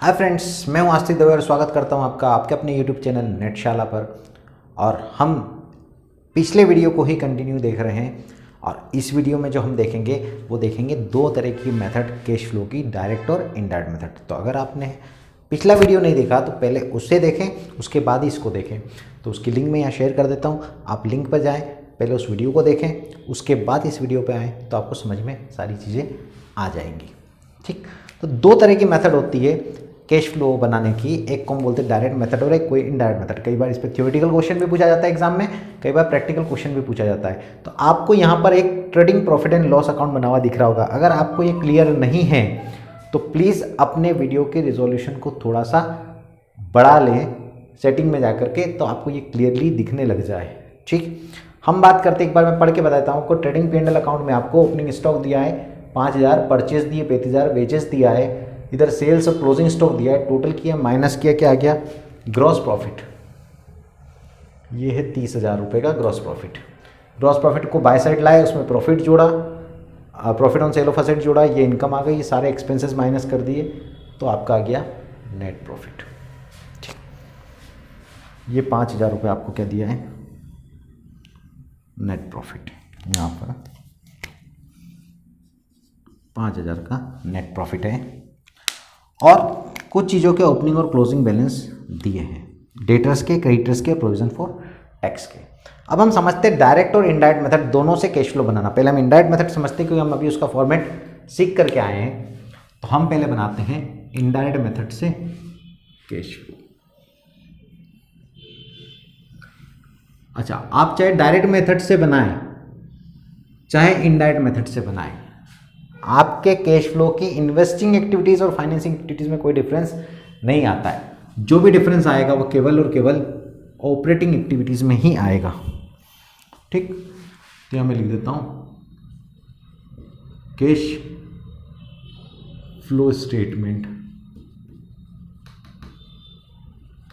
Hi friends, मैं हूं आस्तिक दवे और स्वागत करता हूं आपका आपके अपने यूट्यूब चैनल नेटशाला पर। और हम पिछले वीडियो को ही कंटिन्यू देख रहे हैं और इस वीडियो में जो हम देखेंगे वो देखेंगे दो तरह की मेथड कैश फ्लो की, डायरेक्ट और इनडायरेक्ट मेथड। तो अगर आपने पिछला वीडियो नहीं देखा तो पहले उससे देखें, उसके बाद ही इसको देखें। तो उसकी लिंक मैं यहाँ शेयर कर देता हूँ, आप लिंक पर जाएँ, पहले उस वीडियो को देखें, उसके बाद इस वीडियो पर आएँ तो आपको समझ में सारी चीज़ें आ जाएंगी। ठीक, तो दो तरह की मेथड होती है कैश फ्लो बनाने की। एक को हम बोलते हैं डायरेक्ट मेथड और एक कोई इनडायरेक्ट मेथड। कई बार इस पर थ्योरेटिकल क्वेश्चन भी पूछा जाता है एग्जाम में, कई बार प्रैक्टिकल क्वेश्चन भी पूछा जाता है। तो आपको यहाँ पर एक trading profit and loss account बना हुआ दिख रहा होगा। अगर आपको ये क्लियर नहीं है तो प्लीज़ अपने वीडियो के रिजोल्यूशन को थोड़ा सा बढ़ा लें सेटिंग में जा करके, तो आपको ये क्लियरली दिखने लग जाए। ठीक, हम बात करते, एक बार मैं पढ़ के बताता हूँ। आपको ट्रेडिंग P&L अकाउंट में आपको ओपनिंग स्टॉक दिया है 5000, परचेज दिए 35000, वेजेस दिया है, इधर सेल्स और क्लोजिंग स्टॉक दिया है, टोटल किया, माइनस किया, क्या आ गया? Gross profit. ये है 30,000 रुपये का ग्रॉस प्रॉफिट। ग्रॉस प्रॉफिट को बाय साइड लाए, उसमें प्रॉफिट जोड़ा, profit on sale of asset जोड़ा, ये इनकम आ गई, ये सारे एक्सपेंसेस माइनस कर दिए, तो आपका आ गया नेट प्रॉफिट। ये 5,000 रुपये आपको क्या दिया है? Net profit. यहाँ पर 5,000 का नेट प्रॉफिट है और कुछ चीज़ों के ओपनिंग और क्लोजिंग बैलेंस दिए हैं, डेटर्स के, क्रेडिटर्स के, प्रोविजन फॉर टैक्स के। अब हम समझते हैं डायरेक्ट और इनडायरेक्ट मेथड दोनों से कैश फ्लो बनाना। पहले हम इनडायरेक्ट मेथड समझते हैं क्योंकि हम अभी उसका फॉर्मेट सीख करके आए हैं। तो हम पहले बनाते हैं इनडायरेक्ट मेथड से कैश फ्लो। अच्छा, आप चाहे डायरेक्ट मेथड से बनाएं चाहे इनडायरेक्ट मेथड से बनाएं, आपके कैश फ्लो की इन्वेस्टिंग एक्टिविटीज़ और फाइनेंसिंग एक्टिविटीज़ में कोई डिफरेंस नहीं आता है। जो भी डिफरेंस आएगा वो केवल और केवल ऑपरेटिंग एक्टिविटीज़ में ही आएगा। ठीक, तो यहाँ मैं लिख देता हूँ कैश फ्लो स्टेटमेंट।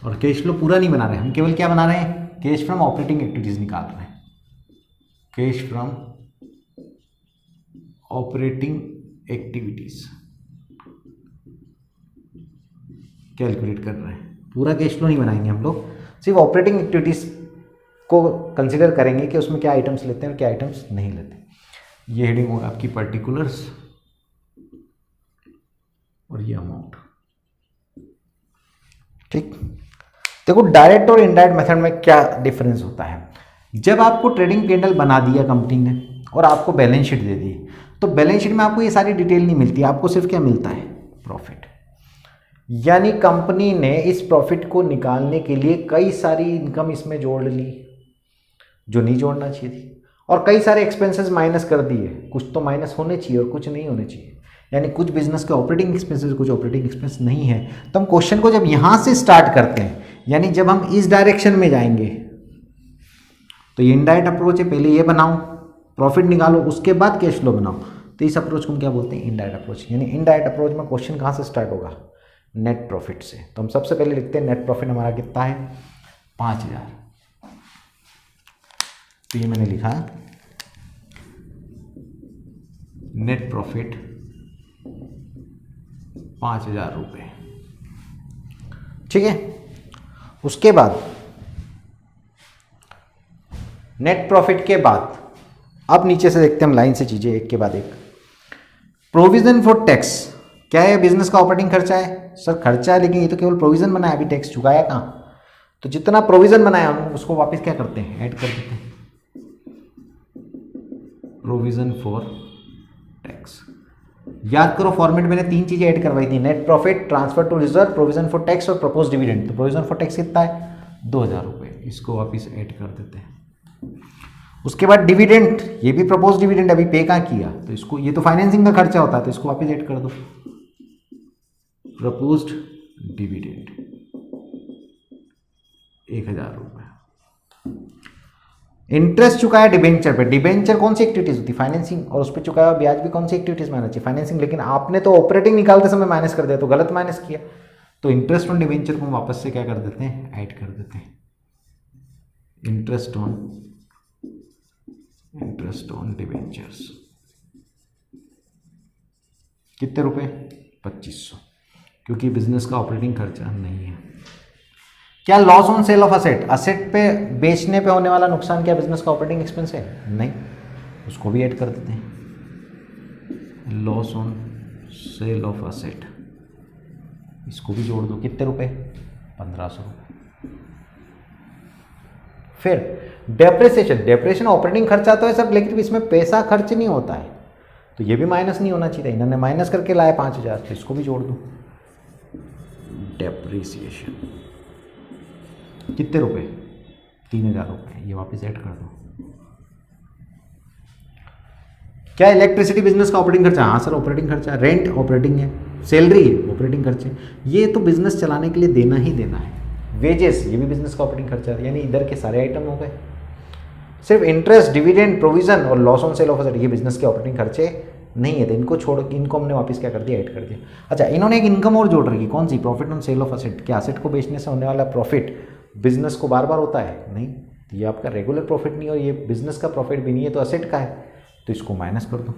और कैश फ्लो पूरा नहीं बना रहे हम, केवल क्या बना रहे हैं? कैश फ्रॉम ऑपरेटिंग एक्टिविटीज़ निकाल रहे हैं, cash from operating activities calculate कर रहे हैं। पूरा कैश फ्लो नहीं बनाएंगे हम लोग, सिर्फ ऑपरेटिंग एक्टिविटीज को कंसीडर करेंगे कि उसमें क्या आइटम्स लेते हैं और क्या आइटम्स नहीं लेते। ये हेडिंग होगा आपकी पर्टिकुलर्स और ये अमाउंट। ठीक, देखो डायरेक्ट और इनडायरेक्ट मेथड में क्या डिफरेंस होता है। जब आपको ट्रेडिंग P&L बना दिया कंपनी ने और आपको बैलेंस शीट दे दी, तो बैलेंस शीट में आपको ये सारी डिटेल नहीं मिलती, आपको सिर्फ क्या मिलता है? प्रॉफिट। यानी कंपनी ने इस प्रॉफिट को निकालने के लिए कई सारी इनकम इसमें जोड़ ली जो नहीं जोड़ना चाहिए थी, और कई सारे एक्सपेंसेस माइनस कर दिए। कुछ तो माइनस होने चाहिए और कुछ नहीं होने चाहिए। यानी कुछ बिजनेस के ऑपरेटिंग एक्सपेंसेस, कुछ ऑपरेटिंग एक्सपेंस नहीं है। तो हम क्वेश्चन को जब यहाँ से स्टार्ट करते हैं, यानी जब हम इस डायरेक्शन में जाएंगे, तो ये इनडायरेक्ट अप्रोच है, पहले ये बनाओ, प्रॉफिट निकालो, उसके बाद कैश फ्लो बनाओ। तो इस अप्रोच को हम क्या बोलते हैं? Indirect approach. यानी इनडायरेक्ट अप्रोच में क्वेश्चन कहाँ से स्टार्ट होगा? नेट प्रॉफिट से। तो हम सबसे पहले लिखते हैं नेट प्रॉफिट हमारा कितना है? 5,000। तो ये मैंने लिखा नेट प्रॉफिट 5,000 रुपये। ठीक है, उसके बाद नेट प्रॉफिट के बाद अब नीचे से देखते हैं हम लाइन से चीजें एक के बाद एक। प्रोविजन फॉर टैक्स क्या है? बिजनेस का ऑपरेटिंग खर्चा है। सर खर्चा है, लेकिन ये तो केवल प्रोविजन बनाया, अभी टैक्स चुकाया कहाँ? तो जितना प्रोविजन बनाया हम उसको वापस क्या करते हैं? ऐड कर देते हैं, प्रोविजन फॉर टैक्स। याद करो फॉर्मेट मैंने तीन चीजें ऐड करवाई थी, net profit, transfer to reserve, provision for tax और प्रपोज डिविडेंड। तो प्रोविजन फॉर टैक्स कितना है? 2,000 रुपये। इसको वापस ऐड कर देते हैं। उसके बाद डिविडेंड, ये भी प्रपोज डिविडेंड अभी पे कहाँ किया, तो इसको, ये तो फाइनेंसिंग का खर्चा होता है, तो इसको वापस ऐड कर दो, प्रपोज्ड डिविडेंड 1,000 रुपये। इंटरेस्ट चुकाया डिबेंचर पे। डिबेंचर कौन सी एक्टिविटीज होती? फाइनेंसिंग। और उस पर चुकाया ब्याज भी कौन सी एक्टिविटीज में आना चाहिए? फाइनेंसिंग। लेकिन आपने तो ऑपरेटिंग निकालते समय माइनस कर दिया, तो गलत माइनस किया। तो इंटरेस्ट ऑन डिबेंचर को हम वापस से क्या कर देते हैं? ऐड कर देते हैं, इंटरेस्ट ऑन डिबेंचर्स। कितने रुपए? 2500। क्योंकि बिजनेस का ऑपरेटिंग खर्चा नहीं है। क्या loss on sale of asset, asset पे बेचने पे होने वाला नुकसान क्या बिजनेस का ऑपरेटिंग एक्सपेंस है? नहीं, उसको भी ऐड कर देते हैं। Loss on sale of asset, इसको भी जोड़ दो। कितने रुपए? 1500 रुपये। फिर डेप्रिसिएशन, डेप्रिसिएशन ऑपरेटिंग खर्चा तो है सब, लेकिन इसमें पैसा खर्च नहीं होता है, तो ये भी माइनस नहीं होना चाहिए। इन्होंने माइनस करके लाया 5000, तो इसको भी जोड़ दो। डेप्रिसिएशन कितने रुपए? 3000 रुपये, ये वापस ऐड कर दो। क्या इलेक्ट्रिसिटी बिजनेस का ऑपरेटिंग खर्चा? हाँ सर ऑपरेटिंग खर्चा। रेंट ऑपरेटिंग है, सैलरी है ऑपरेटिंग खर्चे, ये तो बिजनेस चलाने के लिए देना ही देना है। वेजेस, ये भी बिजनेस का ऑपरेटिंग खर्चा है, यानी इधर के सारे आइटम हो गए। सिर्फ इंटरेस्ट, डिविडेंड, प्रोविजन और loss on sale of asset, ये बिजनेस के ऑपरेटिंग खर्चे नहीं है, तो इनको छोड़, इनको हमने वापस क्या कर दिया? ऐड कर दिया। अच्छा, इन्होंने एक इनकम और जोड़ रखी, कौन सी? Profit on sale of asset. क्या असेट को बेचने से होने वाला प्रॉफिट बिजनेस को बार बार होता है? नहीं, तो ये आपका रेगुलर प्रॉफिट नहीं, और ये बिजनेस का प्रॉफिट भी नहीं है, तो असेट का है, तो इसको माइनस कर दो।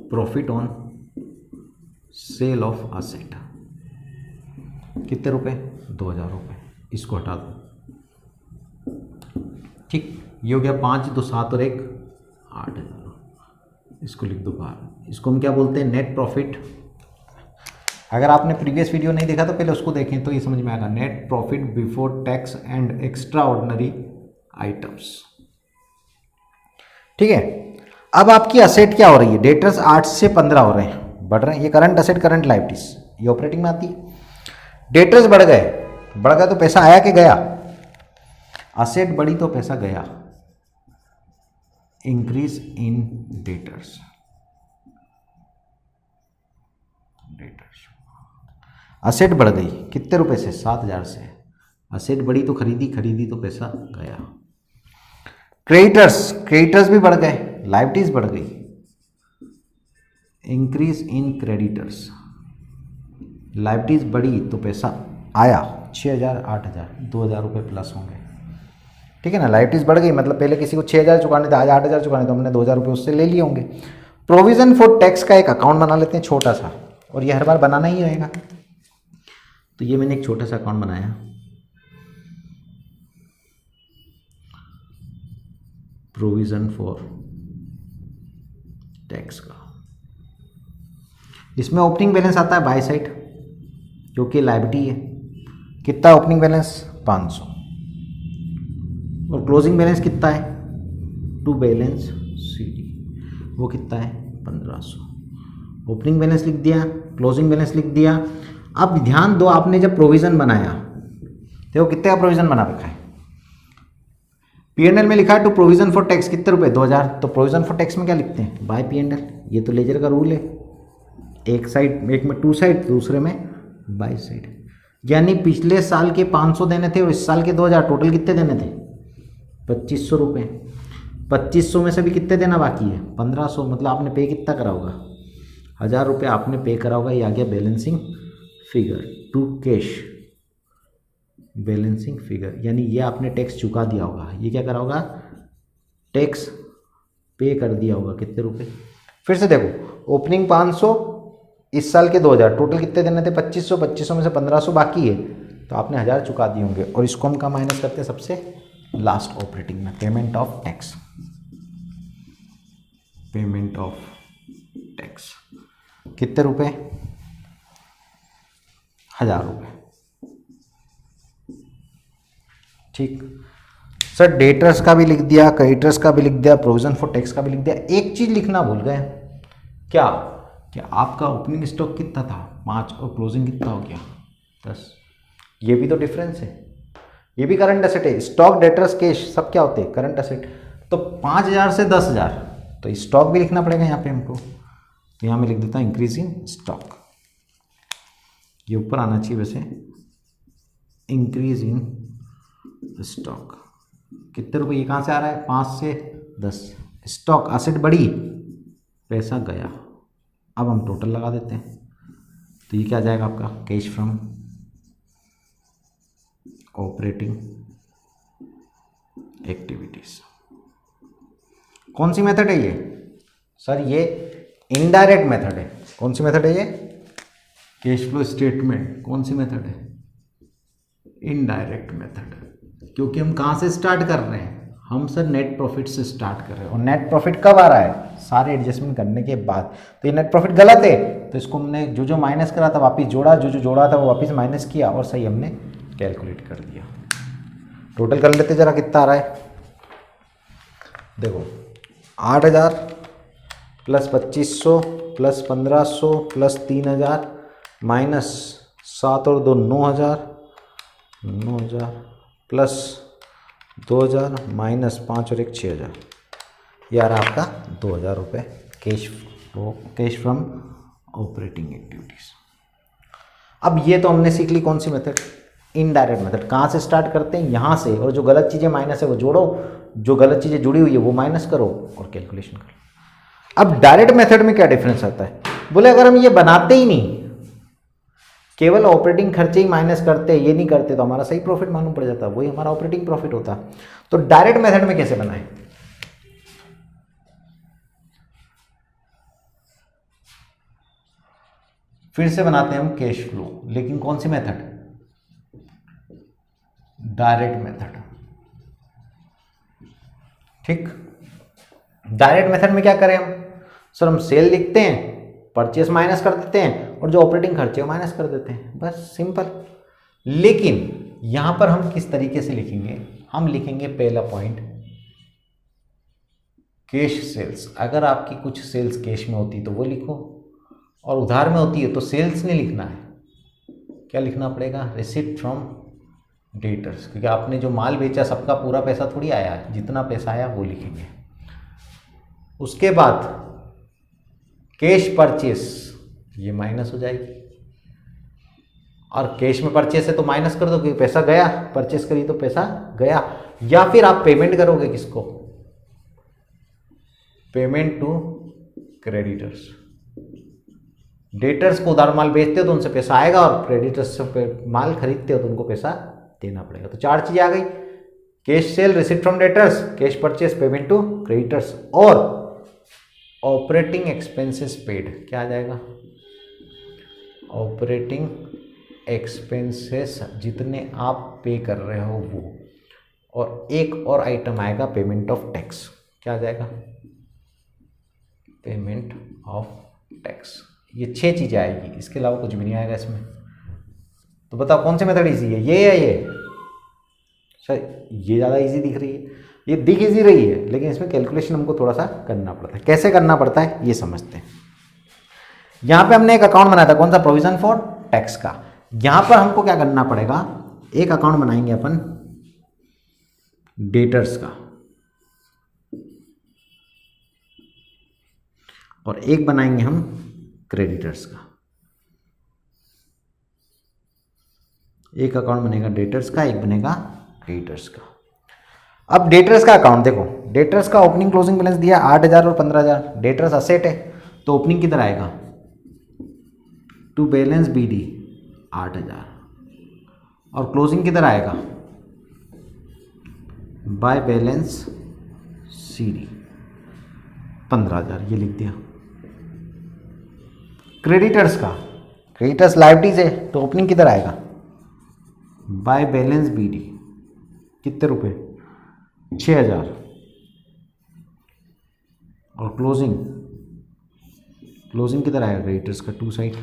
Profit on sale of asset कितने रुपए? 2000 रुपये, इसको हटा दो। ठीक, ये हो गया 5 2 7 और 1 8000, इसको लिख दो बाहर। इसको हम क्या बोलते हैं? Net profit. अगर आपने प्रीवियस वीडियो नहीं देखा तो पहले उसको देखें तो ये समझ में आएगा। Net profit before tax and extra ordinary items. ठीक है, अब आपकी असेट क्या हो रही है? डेटर्स 8 से 15 हो रहे हैं, बढ़ रहे हैं। ये करंट असेट, करंट लायबिलिटीज, ये ऑपरेटिंग में आती है। डेटर्स बढ़ गए, बढ़ गया तो पैसा आया कि गया? असेट बढ़ी तो पैसा गया। इंक्रीज इन डेटर्स, असेट बढ़ गई कितने रुपए से? 7000 से। असेट बढ़ी तो खरीदी, खरीदी तो पैसा गया। क्रेडिटर्स, क्रेडिटर्स भी बढ़ गए, लायबिलिटीज बढ़ गई। इंक्रीज इन क्रेडिटर्स, लायबिलिटीज बढ़ी तो पैसा आया। 6000 8000, 2000 रुपये प्लस होंगे। ठीक है ना, लायबिलिटीज बढ़ गई, मतलब पहले किसी को 6000 चुकाने थे, आज 8000 चुकाने, तो हमने 2000 रुपये उससे ले लिए होंगे। प्रोविजन फॉर टैक्स का एक अकाउंट बना लेते हैं छोटा सा, और ये हर बार बनाना ही रहेगा। तो ये मैंने एक छोटा सा अकाउंट बनाया, प्रोविजन फॉर टैक्स का। इसमें ओपनिंग बैलेंस आता है बाय साइड, क्योंकि लायबिलिटी है। कितना ओपनिंग बैलेंस? 500। और क्लोजिंग बैलेंस कितना है? टू बैलेंस सीडी, वो कितना है? 1500। ओपनिंग बैलेंस लिख दिया, क्लोजिंग बैलेंस लिख दिया। अब ध्यान दो, आपने जब प्रोविजन बनाया, देखो कितने का प्रोविजन बना रखा है। P&L में लिखा है टू प्रोविजन फॉर टैक्स, कितने रुपए? 2000। तो प्रोविजन फॉर टैक्स में क्या लिखते हैं? Bye P&L। ये तो लेजर का रूल है, एक साइड, एक में टू साइड, दूसरे में बाय साइड। यानी पिछले साल के 500 देने थे और इस साल के 2000, टोटल कितने देने थे? 2500 रुपये। 2500 में से भी कितने देना बाकी है? 1500। मतलब आपने पे कितना करा होगा? 1000 रुपये आपने पे करा होगा। ये आ गया balancing figure to cash, balancing figure, यानी ये आपने टैक्स चुका दिया होगा। ये क्या करा होगा? टैक्स पे कर दिया होगा। कितने रुपए? फिर से देखो, ओपनिंग 500, इस साल के 2000, टोटल कितने देने थे? 2500। 2500 में से 1500 बाकी है, तो आपने 1000 चुका दिए होंगे। और इसको हम का माइनस करते हैं सबसे लास्ट ऑपरेटिंग में, payment of tax. Payment of tax कितने रुपए? 1000 रुपये। ठीक सर, डेटर्स का भी लिख दिया, क्रेडिटर्स का भी लिख दिया, प्रोविजन फॉर टैक्स का भी लिख दिया। एक चीज लिखना भूल गए, क्या? आपका ओपनिंग स्टॉक कितना था? 5, और क्लोजिंग कितना हो गया? 10। ये भी तो डिफरेंस है, ये भी करंट एसेट है। स्टॉक, डेटर्स, कैश सब क्या होते हैं? Current asset. तो 5000 से 10000, तो स्टॉक भी लिखना पड़ेगा यहाँ पे हमको। तो यहाँ मैं लिख देता हूँ इंक्रीज इन स्टॉक, ये ऊपर आना चाहिए वैसे, इंक्रीज इन स्टॉक। कितने रुपए? ये कहाँ से आ रहा है? 5 से 10। स्टॉक, असेट बढ़ी, पैसा गया। अब हम टोटल लगा देते हैं, तो ये क्या आ जाएगा आपका? Cash from operating activities. कौन सी मेथड है ये? सर ये इनडायरेक्ट मेथड है। कौन सी मेथड है ये? कैश फ्लो स्टेटमेंट कौन सी मेथड है? इनडायरेक्ट मेथड, क्योंकि हम कहाँ से स्टार्ट कर रहे हैं? हम सर नेट प्रॉफिट से स्टार्ट कर रहे हैं। और नेट प्रॉफिट कब आ रहा है? सारे एडजस्टमेंट करने के बाद। तो ये नेट प्रॉफिट गलत है, तो इसको हमने जो जो माइनस करा था वापस जोड़ा, जो जो जोड़ा था वो वापस माइनस किया और सही हमने कैलकुलेट कर दिया। टोटल कर लेते जरा, कितना आ रहा है देखो। 8000 प्लस 2500 प्लस 1500 प्लस 3000 माइनस 7 और 2 9000 प्लस 2000 माइनस 5 और 1 6000, यार आपका 2000 रुपये कैश फ्रॉम ऑपरेटिंग एक्टिविटीज़। अब ये तो हमने सीख ली कौन सी मेथड? Indirect method. कहाँ से स्टार्ट करते हैं? यहाँ से, और जो गलत चीज़ें माइनस है वो जोड़ो, जो गलत चीज़ें जुड़ी हुई है वो माइनस करो और कैलकुलेशन करो। अब डायरेक्ट मेथड में क्या डिफरेंस आता है? बोले अगर हम ये बनाते ही नहीं, केवल ऑपरेटिंग खर्चे ही माइनस करते, ये नहीं करते, तो हमारा सही प्रॉफिट मालूम पड़ जाता, वही हमारा ऑपरेटिंग प्रॉफिट होता। तो डायरेक्ट मेथड में कैसे बनाएं? फिर से बनाते हैं हम कैश फ्लो, लेकिन कौन सी मेथड? Direct method. ठीक, डायरेक्ट मेथड में क्या करें हम? सर हम सेल लिखते हैं, परचेस माइनस कर देते हैं और जो ऑपरेटिंग खर्चे माइनस कर देते हैं, बस सिंपल। लेकिन यहां पर हम किस तरीके से लिखेंगे? हम लिखेंगे पहला पॉइंट कैश सेल्स। अगर आपकी कुछ सेल्स कैश में होती तो वो लिखो, और उधार में होती है तो सेल्स नहीं लिखना है। क्या लिखना पड़ेगा? रिसिप्ट फ्रॉम डेटर्स, क्योंकि आपने जो माल बेचा सबका पूरा पैसा थोड़ी आया है, जितना पैसा आया वो लिखेंगे। उसके बाद कैश परचेस, ये माइनस हो जाएगी, और कैश में परचेस है तो माइनस कर दो क्योंकि पैसा गया, परचेस करी तो पैसा गया। या फिर आप पेमेंट करोगे किसको? Payment to creditors. डेटर्स को उधार माल बेचते हो तो उनसे पैसा आएगा, और क्रेडिटर्स से माल खरीदते हो तो उनको पैसा देना पड़ेगा। तो 4 चीजें आ गई: cash sale, receipt from debtors, cash purchase, payment to creditors, और ऑपरेटिंग एक्सपेंसेस पेड। क्या आ जाएगा? ऑपरेटिंग एक्सपेंसेस, जितने आप पे कर रहे हो वो। और एक और आइटम आएगा पेमेंट ऑफ टैक्स। क्या आ जाएगा? Payment of tax. ये 6 चीज़ें आएगी, इसके अलावा कुछ भी नहीं आएगा इसमें। तो बताओ कौन सी मेथड इजी है, ये या ये? सर ये ज़्यादा इजी दिख रही है, ये दिख इजी रही है, लेकिन इसमें कैलकुलेशन हमको थोड़ा सा करना पड़ता है। कैसे करना पड़ता है ये समझते हैं। यहाँ पे हमने एक अकाउंट बनाया था, कौन सा? प्रोविजन फॉर टैक्स का। यहाँ पर हमको क्या करना पड़ेगा? एक अकाउंट बनाएंगे अपन डेटर्स का, और एक बनाएंगे हम क्रेडिटर्स का। एक अकाउंट बनेगा डेटर्स का, एक बनेगा क्रेडिटर्स का। अब डेटर्स का अकाउंट देखो, डेटर्स का ओपनिंग क्लोजिंग बैलेंस दिया 8000 और 15000। डेटर्स असेट है तो ओपनिंग किधर आएगा? टू बैलेंस बीडी 8000, और क्लोजिंग किधर आएगा? बाय बैलेंस सीडी 15000, ये लिख दिया। क्रेडिटर्स का, क्रेडिटर्स लायबिलिटीज है तो ओपनिंग किधर आएगा? बाय बैलेंस बीडी, कितने रुपए? 6000, और क्लोजिंग किधर आएगा? क्रेडिटर्स का टू साइड,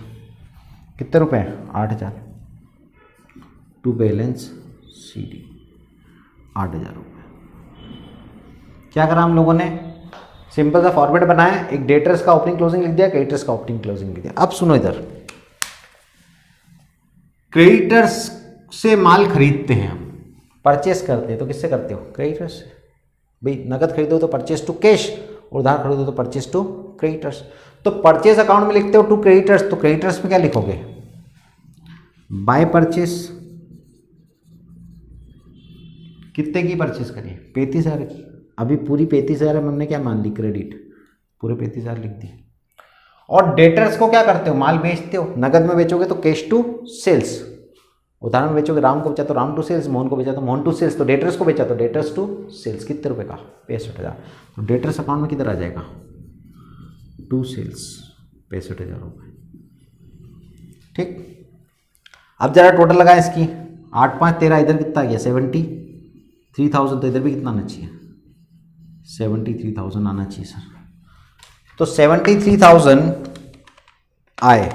कितने रुपए? 8000, टू बैलेंस सीडी 8000 रुपये। क्या करा हम लोगों ने? सिंपल सा फॉर्मेट बनाया, एक डेटर्स का ओपनिंग क्लोजिंग लिख दिया, क्रेडिटर्स का ओपनिंग क्लोजिंग लिख दिया। अब सुनो इधर, क्रेडिटर्स से माल खरीदते हैं हम, परचेस करते हैं तो किससे करते हो? क्रेडिटर्स से। भाई नगद खरीदो तो परचेस टू कैश, और उधार खरीदो तो परचेस टू क्रेडिटर्स। तो परचेस अकाउंट में लिखते हो टू क्रेडिटर्स, तो क्रेडिटर्स में क्या लिखोगे? By purchase. कितने की परचेस करिए? 35000 की। अभी पूरी 35000 हमने क्या मान ली? क्रेडिट, पूरे 35000 लिख दिए। और डेटर्स को क्या करते हो? माल बेचते हो, नगद में बेचोगे तो कैश टू सेल्स, उदाहरण में बेचोगे, राम को बेचा तो राम टू सेल्स, मोहन को बेचा तो मोहन टू सेल्स, तो डेटर्स को बेचा तो डेटर्स टू सेल्स। कितने रुपए का? 65000। तो डेटर्स अकाउंट में किधर आ जाएगा? टू सेल्स 65000 रुपये। ठीक, अब जरा टोटल लगाएं इसकी, 8 5 13, इधर कितना आ गया 73,000, तो इधर भी कितना आना चाहिए 73,000 आना चाहिए सर। तो 73,000 आए,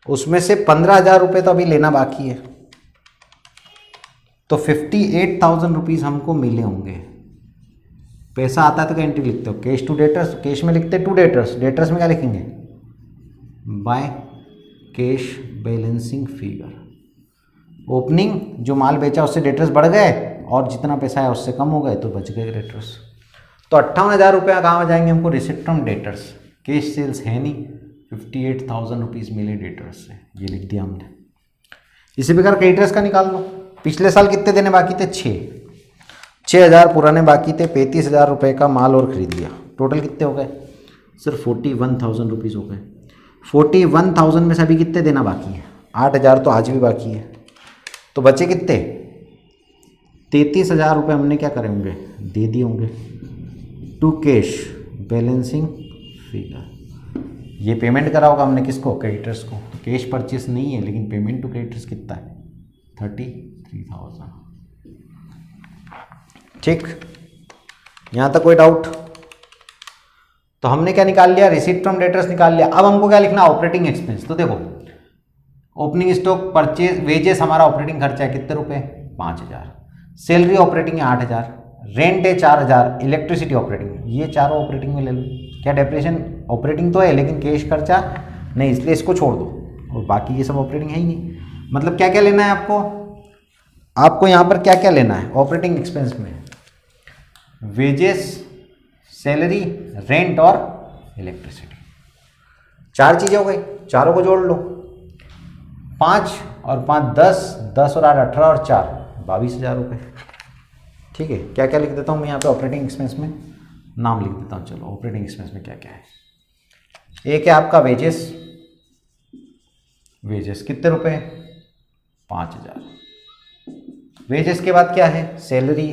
उसमें से 15,000 रुपये तो अभी लेना बाकी है, तो 58,000 रुपीज़ हमको मिले होंगे। पैसा आता है तो क्या एंट्री लिखते हो, कैश टू डेटर्स, कैश में लिखते टू डेटर्स, डेटर्स में क्या लिखेंगे by cash balancing figure. Opening जो माल बेचा उससे डेटर्स बढ़ गए और जितना पैसा है उससे कम हो गए तो बच गए डेटर्स। तो 58,000 रुपया कहाँ जाएंगे हमको, receipt from debtors, cash sales है नहीं, 58,000 रुपीज़ मिले डेटर्स से, ये लिख दिया हमने। इसी प्रकार क्रेडिटर्स का निकाल लो, पिछले साल कितने देने बाकी थे 6,000 पुराने बाकी थे, 35,000 रुपये का माल और खरीद लिया, टोटल कितने हो गए सिर्फ 41,000 रुपीज़ हो गए। 41,000 में से अभी कितने देना बाकी है, 8,000 तो आज भी बाकी है, तो बचे कितने 33,000 रुपये हमने क्या करे होंगे दे दिए होंगे टू कैश बैलेंसिंग फिगर। ये पेमेंट करा होगा हमने किसको, क्रेडिटर्स को, तो कैश परचेस नहीं है लेकिन पेमेंट टू क्रेडिटर्स कितना है 33,000। ठीक, यहाँ तक कोई डाउट। तो हमने क्या निकाल लिया, रिसीट फ्रॉम डेटर्स निकाल लिया। अब हमको क्या लिखना, ऑपरेटिंग एक्सपेंस। तो देखो ओपनिंग स्टॉक, परचेज, वेजेस हमारा ऑपरेटिंग खर्चा है कितने रुपए 5,000, सैलरी ऑपरेटिंग है 8,000, रेंट है 4,000, इलेक्ट्रिसिटी ऑपरेटिंग, ये चारों ऑपरेटिंग में ले लो। क्या डेप्रेशन ऑपरेटिंग तो है लेकिन कैश खर्चा नहीं, इसलिए इसको छोड़ दो, और बाकी ये सब ऑपरेटिंग है ही नहीं। मतलब क्या क्या लेना है आपको यहाँ पर क्या क्या लेना है ऑपरेटिंग एक्सपेंस में, वेजेस, सैलरी, रेंट और इलेक्ट्रिसिटी, 4 चीज़ें हो गई, चारों को जोड़ लो, 5 और 5 10, 10 और 8 18 और 4 22,000 रुपये। ठीक है, क्या क्या लिख देता हूँ मैं यहाँ पे ऑपरेटिंग एक्सपेंस में, नाम लिख देता हूँ। चलो ऑपरेटिंग एक्सपेंस में क्या क्या है, एक है आपका वेजेस, वेजेस कितने रुपए 5,000। वेजेस के बाद क्या है सैलरी,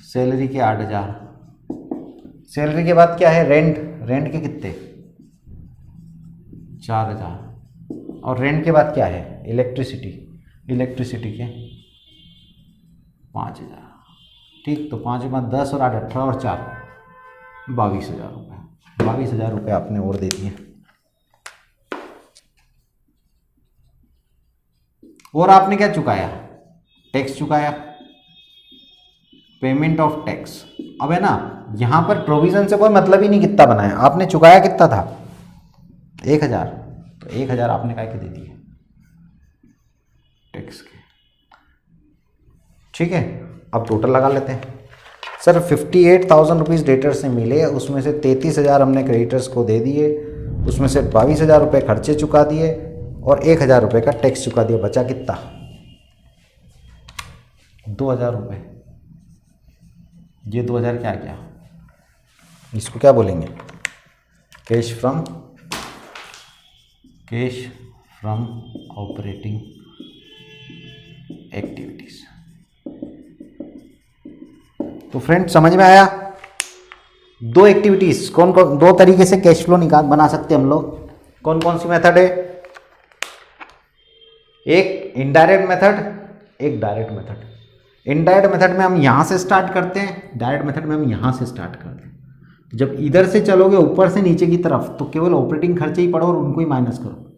सैलरी के 8,000। सैलरी के बाद क्या है रेंट, रेंट के कितने 4,000। और रेंट के बाद क्या है इलेक्ट्रिसिटी, इलेक्ट्रिसिटी के 5,000। ठीक, तो 5 के बाद 10 और 8 18 और 4 22,000 रुपये। 22,000 रुपये आपने और दे दिए। और आपने क्या चुकाया, टैक्स चुकाया, पेमेंट ऑफ टैक्स। अब है ना यहाँ पर प्रोविजन से कोई मतलब ही नहीं कितना बनाया, आपने चुकाया कितना था 1,000, तो 1,000 आपने क्या के दे दिए टैक्स के। ठीक है, अब टोटल लगा लेते हैं। सर 58,000 रुपीज़ डेटर से मिले, उसमें से 33,000 हमने क्रेडिटर्स को दे दिए, उसमें से 22,000 रुपये खर्चे चुका दिए और 1,000 रुपये का टैक्स चुका दिया, बचा कितना 2,000 रुपये। ये 2,000 क्या गया, इसको क्या बोलेंगे कैश फ्रॉम ऑपरेटिंग एक्टिविटीज। तो फ्रेंड समझ में आया, दो एक्टिविटीज कौन कौन, दो तरीके से कैश फ्लो बना सकते हैं हम लोग। कौन कौन सी मेथड है, एक इनडायरेक्ट मेथड, एक डायरेक्ट मेथड। इनडायरेक्ट मेथड में हम यहाँ से स्टार्ट करते हैं, डायरेक्ट मेथड में हम यहाँ से स्टार्ट करते हैं। जब इधर से चलोगे ऊपर से नीचे की तरफ तो केवल ऑपरेटिंग खर्चे ही पढ़ो और उनको ही माइनस करो,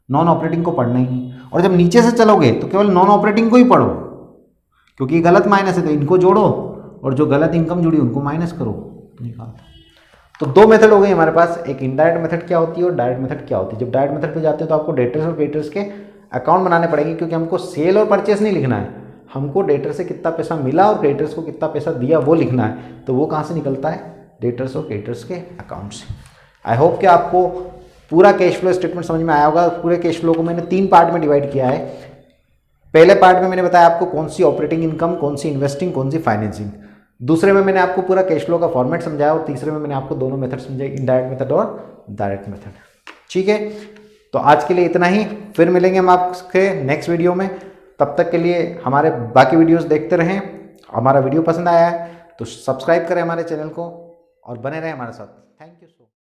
नॉन ऑपरेटिंग को पढ़ना ही नहीं। और जब नीचे से चलोगे तो केवल नॉन ऑपरेटिंग को ही पढ़ो, क्योंकि गलत माइनस है तो इनको जोड़ो और जो गलत इनकम जुड़ी उनको माइनस करो, निकाल। तो दो मेथड हो गई हमारे पास, एक इनडायरेक्ट मेथड क्या होती है और डायरेक्ट मेथड क्या होती है। जब डायरेक्ट मेथड पे जाते हो तो आपको डेटर्स और क्रेडिटर्स के अकाउंट बनाने पड़ेंगे, क्योंकि हमको सेल और परचेस नहीं लिखना है, हमको डेटर से कितना पैसा मिला और क्रेडिटर्स को कितना पैसा दिया वो लिखना है। तो वो कहाँ से निकलता है, डेटर्स और क्रेडिटर्स के अकाउंट से। आई होप कि आपको पूरा कैश फ्लो स्टेटमेंट समझ में आया होगा। पूरे कैश फ्लो को मैंने 3 पार्ट में डिवाइड किया है। पहले पार्ट में मैंने बताया आपको कौन सी ऑपरेटिंग इनकम, कौन सी इन्वेस्टिंग, कौन सी फाइनेंसिंग। दूसरे में मैंने आपको पूरा कैश फ्लो का फॉर्मेट समझाया और तीसरे में मैंने आपको दोनों मेथड समझाए, इनडायरेक्ट मेथड और डायरेक्ट मेथड। ठीक है, तो आज के लिए इतना ही, फिर मिलेंगे हम आपके नेक्स्ट वीडियो में। तब तक के लिए हमारे बाकी वीडियोस देखते रहें। हमारा वीडियो पसंद आया है तो सब्सक्राइब करें हमारे चैनल को और बने रहें हमारे साथ।